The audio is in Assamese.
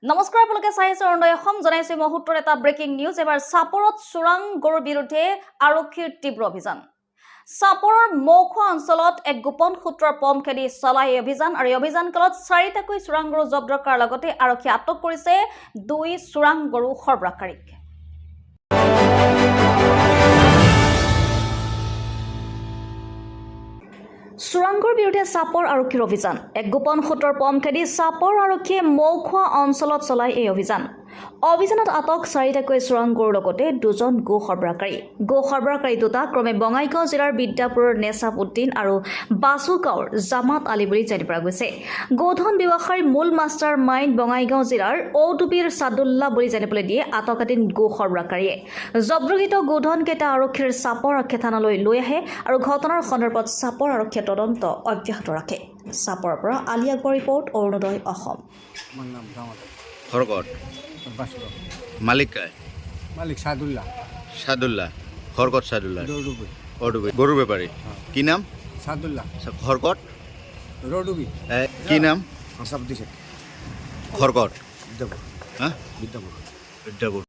নমস্কাৰ আপোনালোকে চাই আছে অৰুণোদয় অসম জনাইছো মুহূৰ্তৰ এটা ব্ৰেকিং নিউজ এবাৰ চাপৰত চোৰাং গৰুৰ বিৰুদ্ধে আৰক্ষীৰ তীব্ৰ অভিযান চাপৰৰ মৌখোৱা অঞ্চলত এক গোপন সূত্ৰৰ পম খেদি চলাই অভিযান আৰু অভিযান কালত চাৰিটাকৈ চোৰাং গৰু জব্দ কৰাৰ লগতে আৰক্ষী আটক কৰিছে দুই চোৰাং গৰু সৰবৰাহকাৰীক চোৰাংগৰ বিৰুদ্ধে চাপৰ আৰক্ষীৰ অভিযান এক গোপন সূত্ৰৰ পম খেদি চাপৰ আৰক্ষীয়ে মৌখোৱা অঞ্চলত চলাই এই অভিযানত আটক চাৰিটাকৈ চোৰাং গৰুৰ লগতে দুজন গো সৰবৰাহকাৰী দুটা ক্ৰমে বঙাইগাঁও জিলাৰ বিদ্যাপুৰৰ নেছাব উদ্দিন আৰু বাসুগাঁৱৰ জামাত আলী বুলি জানিব পৰা গৈছে গোধন ব্যৱসায়ীৰ মূল মাষ্টাৰ মাইণ্ড বঙাইগাঁও জিলাৰ ঔডুবিৰ সাদুল্লাহ বুলি জানিবলৈ দিয়ে আটকাধীন গো সৰবৰাহকাৰীয়ে জব্দকৃত গোধন কেইটা আৰক্ষীৰ চাপৰ আৰক্ষী থানালৈ লৈ আহে আৰু ঘটনাৰ সন্দৰ্ভত চাপৰ আৰক্ষীয়ে তদন্ত অব্যাহত ৰাখে চাপৰৰ পৰা আলী আকবৰ ৰিপৰ্ট অৰুণোদয় অসম খড়গড় মালিক মালিক সাদুল্লাহ খড়গড় সাদুল্লাহ গরু ব্যাপারী কি নাম সাদুল্লাহ খড়গড় রোডুবি কি নাম আসাবদি শেখ খড়গড় বিদ্যাপুর হ্যাঁ বিদ্যাপুর বিদ্যাপুর